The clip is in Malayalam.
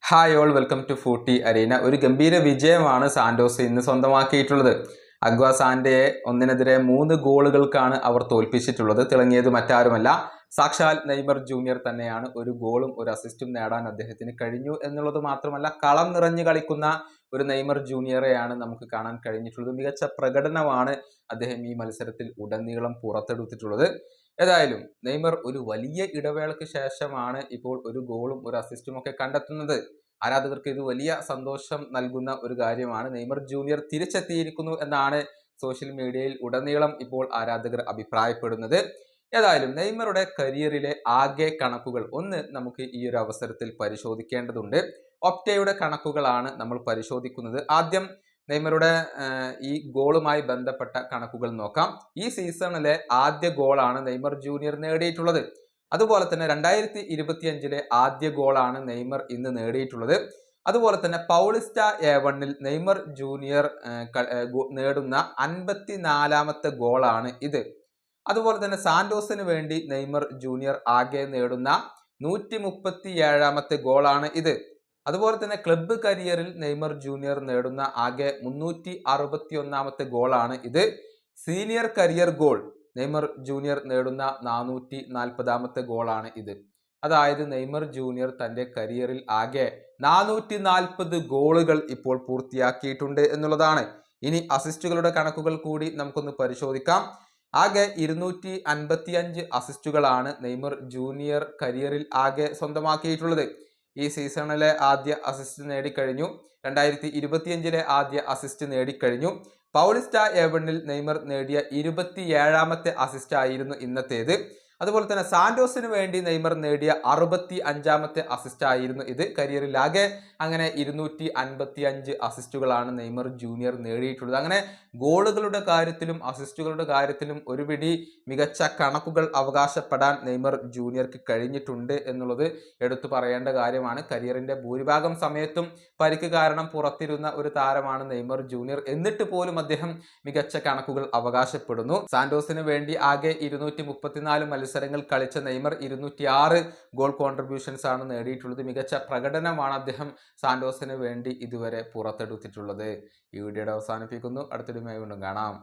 Hi all welcome to footy arena. ഒരു ഗംഭീര വിജയമാണ് സാന്റോസ് ഇന്ന് സ്വന്തമാക്കിയിട്ടുള്ളത്. അഗ്വ സാന്റയെ 1-നെതിരെ 3 ഗോളുകൾക്കാണ് അവർ തോൽപ്പിച്ചിട്ടുള്ളത്. തിളങ്ങിയത് മറ്റാരുമല്ല, സാക്ഷാൽ നെയ്മർ ജൂനിയർ തന്നെയാണ്. ഒരു ഗോളും ഒരു അസിസ്റ്റും നേടാൻ അദ്ദേഹത്തിന് കഴിഞ്ഞു എന്നുള്ളത് മാത്രമല്ല, കളം നിറഞ്ഞു കളിക്കുന്ന ഒരു നെയ്മർ ജൂനിയറെയാണ് നമുക്ക് കാണാൻ കഴിഞ്ഞിട്ടുള്ളത്. മികച്ച പ്രകടനമാണ് അദ്ദേഹം ഈ മത്സരത്തിൽ ഉടനീളം പുറത്തെടുത്തിട്ടുള്ളത്. ഏതായാലും നെയ്മർ ഒരു വലിയ ഇടവേളയ്ക്ക് ശേഷമാണ് ഇപ്പോൾ ഒരു ഗോളും ഒരു അസിസ്റ്റും ഒക്കെ കണ്ടെത്തുന്നത്. ആരാധകർക്ക് ഇത് വലിയ സന്തോഷം നൽകുന്ന ഒരു കാര്യമാണ്. നെയ്മർ ജൂനിയർ തിരിച്ചെത്തിയിരിക്കുന്നു എന്നാണ് സോഷ്യൽ മീഡിയയിൽ ഉടനീളം ഇപ്പോൾ ആരാധകർ അഭിപ്രായപ്പെടുന്നത്. ഏതായാലും നെയ്മറുടെ കരിയറിലെ ആകെ കണക്കുകൾ ഒന്ന് നമുക്ക് ഈ ഒരു അവസരത്തിൽ പരിശോധിക്കേണ്ടതുണ്ട്. ഒപ്റ്റയുടെ കണക്കുകളാണ് നമ്മൾ പരിശോധിക്കുന്നത്. ആദ്യം നെയ്മറുടെ ഈ ഗോളുമായി ബന്ധപ്പെട്ട കണക്കുകൾ നോക്കാം. ഈ സീസണിലെ ആദ്യ ഗോളാണ് നെയ്മർ ജൂനിയർ നേടിയിട്ടുള്ളത്. അതുപോലെ തന്നെ 2025 ആദ്യ ഗോളാണ് നെയ്മർ ഇന്ന് നേടിയിട്ടുള്ളത്. അതുപോലെ തന്നെ പൗളിസ്റ്റ A1 നെയ്മർ ജൂനിയർ നേടുന്ന 54-ാമത്തെ ഗോളാണ് ഇത്. അതുപോലെ തന്നെ സാന്റോസിന് വേണ്ടി നെയ്മർ ജൂനിയർ ആകെ നേടുന്ന 137-ാമത്തെ ഗോളാണ് ഇത്. അതുപോലെ തന്നെ ക്ലബ്ബ് കരിയറിൽ നെയ്മർ ജൂനിയർ നേടുന്ന ആകെ 361-ാമത്തെ ഗോളാണ് ഇത്. Senior career goal Neymar junior നേടുന്ന 440-ാമത്തെ ഗോളാണ് ഇത്. അതായത് നെയ്മർ ജൂനിയർ തൻ്റെ കരിയറിൽ ആകെ 440 ഗോളുകൾ ഇപ്പോൾ പൂർത്തിയാക്കിയിട്ടുണ്ട് എന്നുള്ളതാണ്. ഇനി അസിസ്റ്റുകളുടെ കണക്കുകൾ കൂടി നമുക്കൊന്ന് പരിശോധിക്കാം. ആകെ 255 അസിസ്റ്റുകളാണ് നെയ്മർ ജൂനിയർ കരിയറിൽ ആകെ സ്വന്തമാക്കിയിട്ടുള്ളത്. ഈ സീസണിലെ ആദ്യ അസിസ്റ്റ് നേടിക്കഴിഞ്ഞു. 2025 ആദ്യ അസിസ്റ്റ് നേടിക്കഴിഞ്ഞു. പൗളിസ്റ്റ A1 നെയ്മർ നേടിയ 27-ാമത്തെ അസിസ്റ്റ് ആയിരുന്നു ഇന്നത്തേത്. അതുപോലെ തന്നെ സാന്റോസിന് വേണ്ടി നെയ്മർ നേടിയ 65-ാമത്തെ അസിസ്റ്റ് ആയിരുന്നു ഇത്. കരിയറിലാകെ അങ്ങനെ 255 അസിസ്റ്റുകളാണ് നെയ്മർ ജൂനിയർ നേടിയിട്ടുള്ളത്. അങ്ങനെ ഗോളുകളുടെ കാര്യത്തിലും അസിസ്റ്റുകളുടെ കാര്യത്തിലും ഒരു പിടി മികച്ച കണക്കുകൾ അവകാശപ്പെടാൻ നെയ്മർ ജൂനിയർക്ക് കഴിഞ്ഞിട്ടുണ്ട് എന്നുള്ളത് എടുത്തു പറയേണ്ട കാര്യമാണ്. കരിയറിന്റെ ഭൂരിഭാഗം സമയത്തും പരിക്ക് കാരണം പുറത്തിരുന്ന ഒരു താരമാണ് നെയ്മർ ജൂനിയർ. എന്നിട്ട് പോലും അദ്ദേഹം മികച്ച കണക്കുകൾ അവകാശപ്പെടുന്നു. സാന്റോസിന് വേണ്ടി ആകെ 234 മത്സരങ്ങൾ കളിച്ച നെയ്മർ 206 ഗോൾ കോൺട്രിബ്യൂഷൻസ് ആണ് നേടിയിട്ടുള്ളത്. മികച്ച പ്രകടനമാണ് അദ്ദേഹം സാന്റോസിന് വേണ്ടി ഇതുവരെ പുറത്തെടുത്തിട്ടുള്ളത്. ഈ വീഡിയോയുടെ അവസാനിപ്പിക്കുന്നു. അടുത്തൊരു വീണ്ടും കാണാം.